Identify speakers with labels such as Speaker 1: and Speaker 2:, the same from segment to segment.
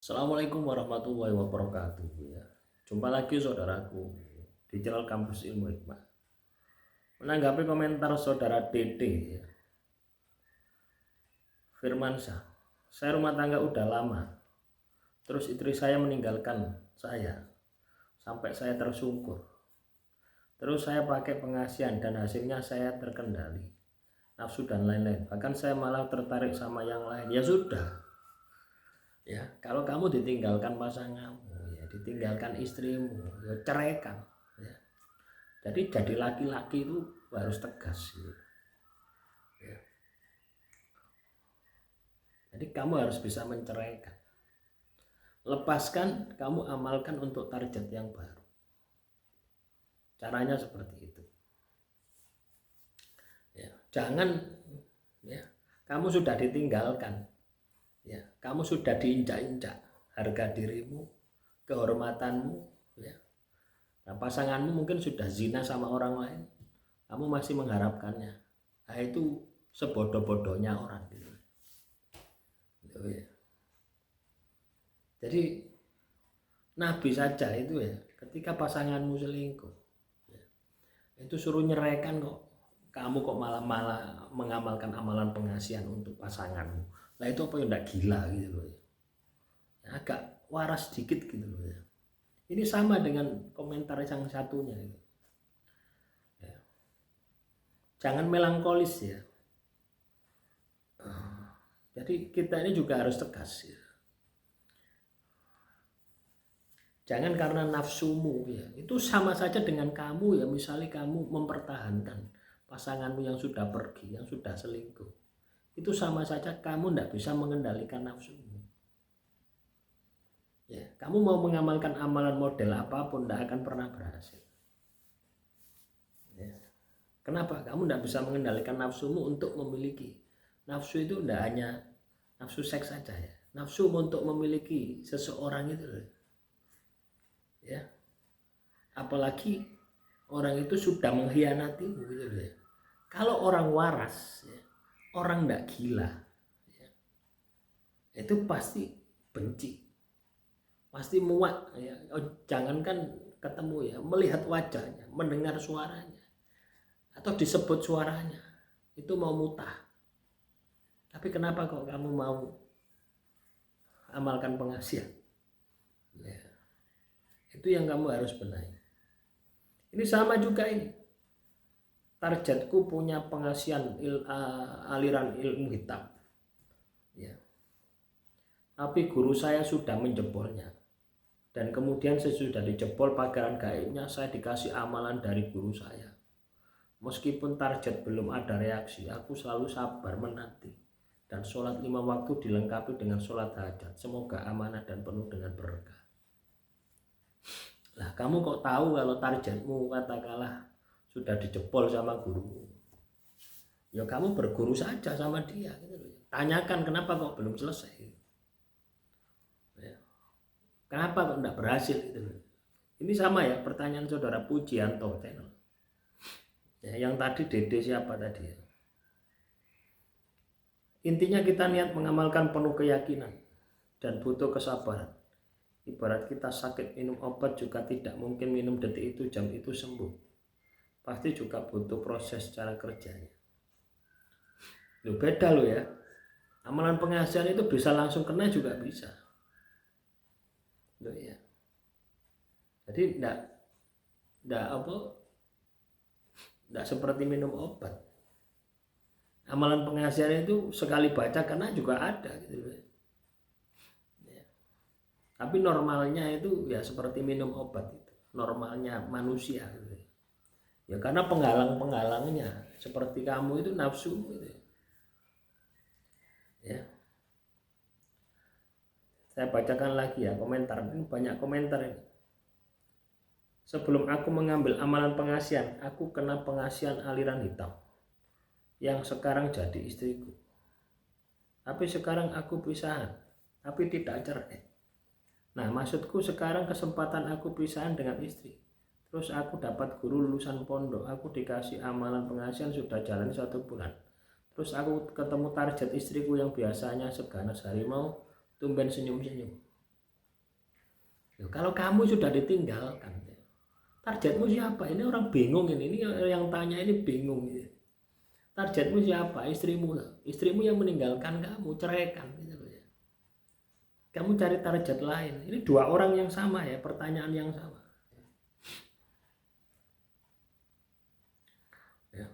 Speaker 1: Assalamualaikum warahmatullahi wabarakatuh ya. Jumpa lagi saudaraku di channel Kampus Ilmu Hikmah. Menanggapi komentar saudara Dede ya, Firmansyah, saya rumah tangga udah lama, terus istri saya meninggalkan saya sampai saya tersungkur. Terus saya pakai pengasihan dan hasilnya saya terkendali, nafsu dan lain-lain. Bahkan saya malah tertarik sama yang lain. Ya sudah, ya kalau kamu ditinggalkan pasanganmu, ya ditinggalkan istrimu, ya ceraikan ya. Jadi laki-laki itu harus tegas gitu. Ya. Jadi kamu harus bisa menceraikan, lepaskan, kamu amalkan untuk target yang baru. Caranya seperti itu ya. Jangan ya, kamu sudah ditinggalkan ya, kamu sudah diinjak-injak harga dirimu, kehormatanmu ya. Nah, pasanganmu mungkin sudah zina sama orang lain, kamu masih mengharapkannya. Nah, itu sebodoh-bodohnya orang gitu. Ya. Jadi Nabi saja itu ya, ketika pasanganmu selingkuh ya, itu suruh nyeraikan kok, kamu kok malah mengamalkan amalan pengasihan untuk pasanganmu. Nah itu apa yang enggak gila gitu loh ya. Agak waras dikit gitu loh ya. Ini sama dengan komentar yang satunya gitu. Ya. Jangan melankolis ya. Jadi kita ini juga harus tegas ya. Jangan karena nafsumu ya. Itu sama saja dengan kamu ya, misalnya kamu mempertahankan pasanganmu yang sudah pergi, yang sudah selingkuh. Itu sama saja kamu tidak bisa mengendalikan nafsumu. Ya, kamu mau mengamalkan amalan model apapun tidak akan pernah berhasil. Ya. Kenapa? Kamu tidak bisa mengendalikan nafsumu untuk memiliki. Nafsu itu tidak hanya nafsu seks saja ya. Nafsu untuk memiliki seseorang itu ya. Apalagi orang itu sudah mengkhianatimu gitu ya. Kalau orang waras ya, orang tidak gila ya, itu pasti benci, pasti muak ya. Jangankan ketemu ya, melihat wajahnya, mendengar suaranya atau disebut suaranya itu mau mutah. Tapi kenapa kok kamu mau amalkan pengasihan ya, itu yang kamu harus benahi. Ini sama juga ini, targetku punya pengasihan aliran ilmu hitam ya, tapi guru saya sudah menjebolnya. Dan kemudian sesudah dijebol pagaran gaibnya, saya dikasih amalan dari guru saya. Meskipun target belum ada reaksi, aku selalu sabar menanti. Dan sholat 5 waktu dilengkapi dengan sholat hajat. Semoga amanah dan penuh dengan berkah. Lah kamu kok tahu kalau targetmu katakanlah sudah dijebol sama guru? Ya kamu berguru saja sama dia gitu. Tanyakan kenapa kok belum selesai. Ya. Kenapa kok tidak berhasil gitu. Ini sama ya pertanyaan saudara Pujianto channel. Ya, yang tadi Dede siapa tadi ya? Intinya kita niat mengamalkan penuh keyakinan dan butuh kesabaran. Ibarat kita sakit minum obat juga tidak mungkin minum detik itu jam itu sembuh. Pasti juga butuh proses cara kerjanya. Loh beda loh ya. Amalan pengasihan itu bisa langsung kena juga bisa. Loh ya. Jadi enggak seperti minum obat. Amalan pengasihan itu sekali baca kena juga ada gitu ya. Tapi normalnya itu ya seperti minum obat itu, normalnya manusia gitu ya. Karena penghalang-penghalangnya seperti kamu itu nafsu gitu ya. Saya bacakan lagi ya komentar, ini banyak komentar ini. Sebelum aku mengambil amalan pengasihan, aku kena pengasihan aliran hitam yang sekarang jadi istriku. Tapi sekarang aku pisahan, tapi tidak cerai. Nah maksudku sekarang kesempatan aku pisahan dengan istri. Terus aku dapat guru lulusan pondok, aku dikasih amalan pengasihan sudah jalan 1 bulan. Terus aku ketemu target istriku yang biasanya seganas harimau, tumben senyum-senyum. Kalau kamu sudah ditinggalkan, targetmu siapa? Ini orang bingung ini yang tanya ini bingung. Targetmu siapa? Istrimu yang meninggalkan kamu, ceraikan gitu loh ya. Kamu cari target lain. Ini dua orang yang sama ya, pertanyaan yang sama. Ya.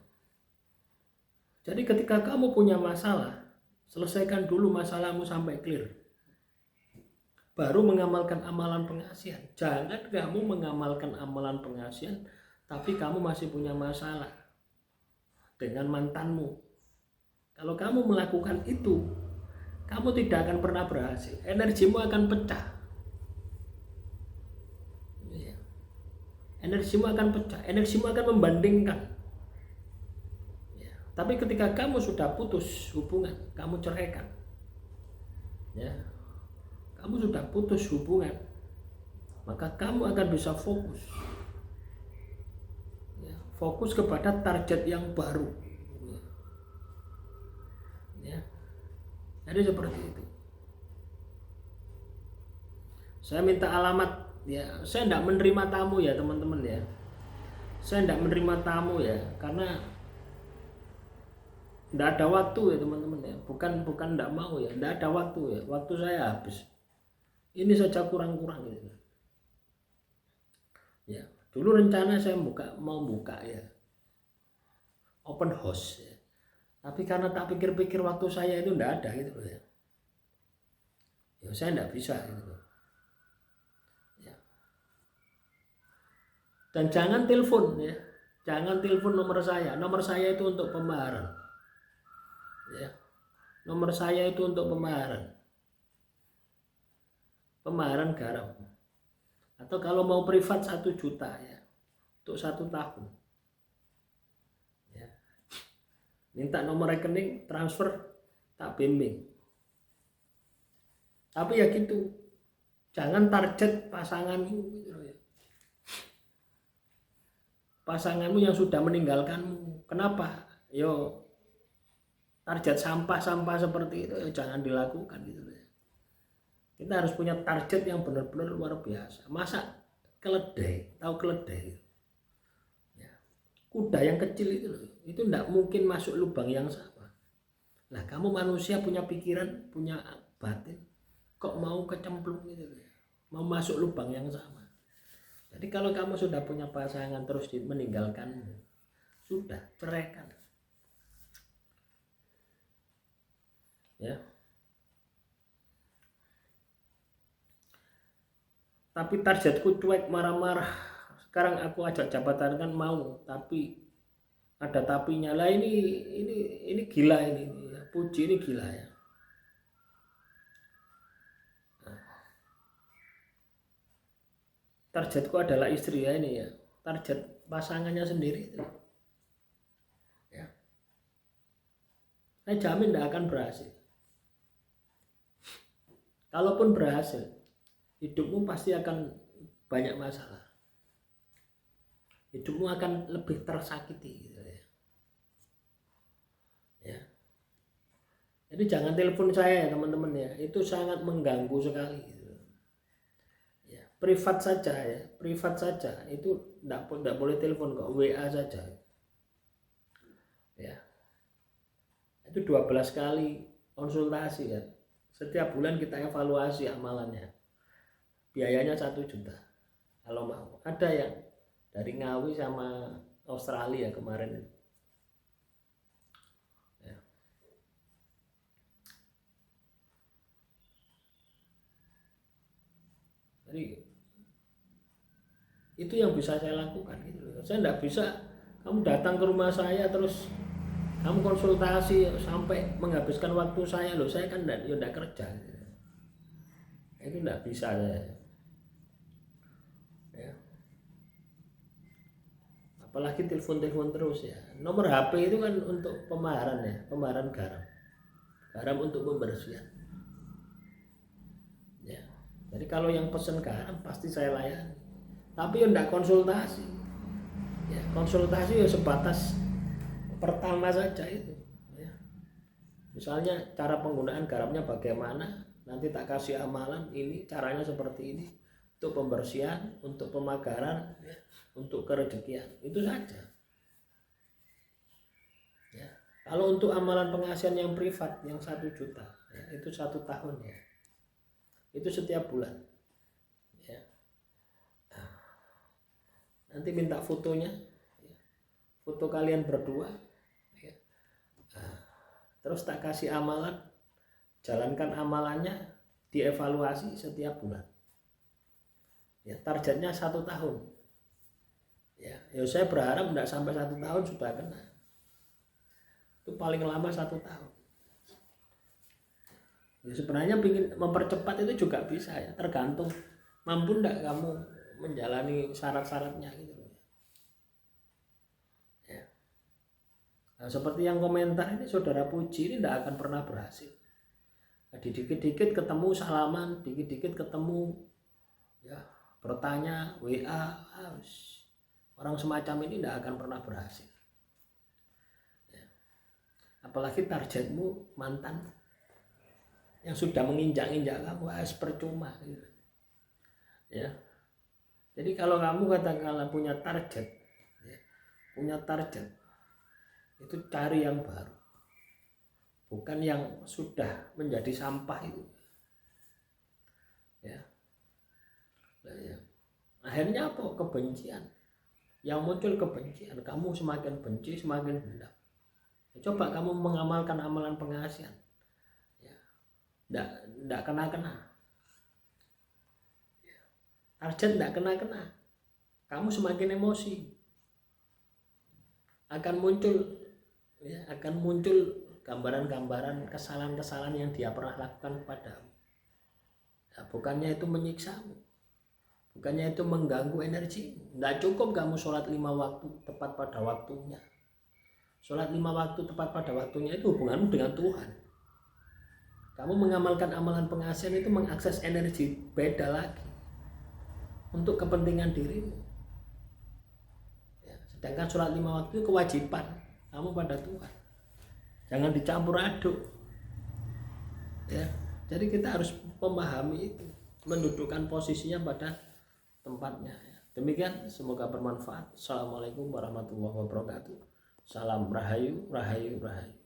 Speaker 1: Jadi ketika kamu punya masalah, selesaikan dulu masalahmu sampai clear. Baru mengamalkan amalan pengasihan. Jangan kamu mengamalkan amalan pengasihan tapi kamu masih punya masalah dengan mantanmu. Kalau kamu melakukan itu, kamu tidak akan pernah berhasil. Energimu akan pecah. Energimu akan pecah. Energimu akan membandingkan. Tapi ketika kamu sudah putus hubungan, kamu ceraikan. Kamu sudah putus hubungan, maka kamu akan bisa fokus. Fokus kepada target yang baru. Jadi seperti itu. Saya minta alamat ya. Saya tidak menerima tamu ya teman-teman ya. Saya tidak menerima tamu ya, karena tidak ada waktu ya teman-teman ya. Bukan tidak mau ya, tidak ada waktu ya. Waktu saya habis. Ini saja kurang-kurang gitu. Ya, dulu rencana saya mau buka ya open house ya. Tapi karena tak pikir-pikir waktu saya itu tidak ada gitu ya. Ya saya tidak bisa gitu. Ya. Dan jangan telepon ya. Jangan telepon nomor saya. Nomor saya itu untuk pemaharan. Ya. Nomor saya itu untuk pemaharan garam. Atau kalau mau privat 1 juta ya untuk 1 tahun ya. Minta nomor rekening, transfer, tak bimbing. Tapi ya gitu, jangan target pasanganmu gitu ya. Pasanganmu yang sudah meninggalkanmu. Kenapa? Yo target sampah-sampah seperti itu ya jangan dilakukan gitu ya. Kita harus punya target yang benar-benar luar biasa. Masa keledai, tahu keledai? Ya. Kuda yang kecil itu tidak mungkin masuk lubang yang sama. Nah, kamu manusia punya pikiran, punya batin, kok mau kecemplung gitu ya? Mau masuk lubang yang sama. Jadi kalau kamu sudah punya pasangan terus meninggalkanmu, sudah ceraikan. Ya. Tapi targetku cuek, marah-marah. Sekarang aku ajak jabatan kan mau, tapi ada tapinya lah. Ini gila ini ya. Puji ini gila ya. Targetku adalah istri ya ini ya. Target pasangannya sendiri itu. Ya. Saya jamin tidak akan berhasil. Kalaupun berhasil, hidupmu pasti akan banyak masalah. Hidupmu akan lebih tersakiti gitu ya. Ya. Jadi jangan telepon saya ya teman-teman ya. Itu sangat mengganggu sekali gitu. Ya, privat saja ya, privat saja. Itu tidak boleh telepon kok, WA saja. Ya. Itu 12 kali konsultasi ya. Setiap bulan kita evaluasi amalannya. Biayanya 1 juta kalau mau. Ada yang dari Ngawi sama Australia kemarin. Ya. Jadi itu yang bisa saya lakukan gitu. Saya tidak bisa kamu datang ke rumah saya terus kamu konsultasi sampai menghabiskan waktu saya loh. Saya kan tidak kerja gitu. Itu tidak bisa saya. Ya. Apalagi telepon terus ya. Nomor HP itu kan untuk pemaharan ya, pemaharan garam untuk pembersihan ya. Jadi kalau yang pesen garam pasti saya layani, tapi ya tidak konsultasi ya. Konsultasi ya sebatas pertama saja itu ya. Misalnya cara penggunaan garamnya bagaimana, nanti tak kasih amalan, ini caranya seperti ini, untuk pembersihan, untuk pemagaran, ya, untuk kerejekian, itu saja. Ya. Kalau untuk amalan pengasihan yang privat yang 1 juta, ya, itu 1 tahun ya, itu setiap bulan. Ya. Nah, nanti minta fotonya, ya, foto kalian berdua, ya. Nah, terus tak kasih amalan, jalankan amalannya, dievaluasi setiap bulan. Ya, targetnya 1 tahun. Ya, saya berharap tidak sampai 1 tahun sudah kena. Itu paling lama 1 tahun. Ya, sebenarnya ingin mempercepat itu juga bisa ya, tergantung mampu tidak kamu menjalani syarat-syaratnya gitu. Ya. Nah, seperti yang komentar ini saudara Puji ini tidak akan pernah berhasil. Nah, dikit-dikit ketemu salaman, dikit-dikit ketemu ya bertanya WA, orang semacam ini tidak akan pernah berhasil. Ya. Apalagi targetmu mantan yang sudah menginjak-injak kamu, percuma gitu. Ya. Jadi kalau kamu katakanlah punya target, ya, itu cari yang baru, bukan yang sudah menjadi sampah itu. Ya. Nah, ya. Akhirnya apa? Kebencian. Yang muncul kebencian, kamu semakin benci, semakin dendam. Coba kamu mengamalkan amalan pengasihan, ya, tidak kena-kena. Ya. Target tidak kena-kena, kamu semakin emosi. Akan muncul, ya, gambaran-gambaran kesalahan-kesalahan yang dia pernah lakukan kepadamu. Ya, bukannya itu menyiksamu, bukannya itu mengganggu energi. Tidak cukup kamu sholat 5 waktu tepat pada waktunya. Sholat 5 waktu tepat pada waktunya itu hubunganmu dengan Tuhan. Kamu mengamalkan amalan pengasihan itu mengakses energi beda lagi untuk kepentingan dirimu. Ya, sedangkan sholat 5 waktu itu kewajiban kamu pada Tuhan. Jangan dicampur aduk. Ya, jadi kita harus memahami itu, mendudukkan posisinya pada tempatnya. Demikian, semoga bermanfaat. Assalamualaikum warahmatullahi wabarakatuh. Salam rahayu, rahayu, rahayu.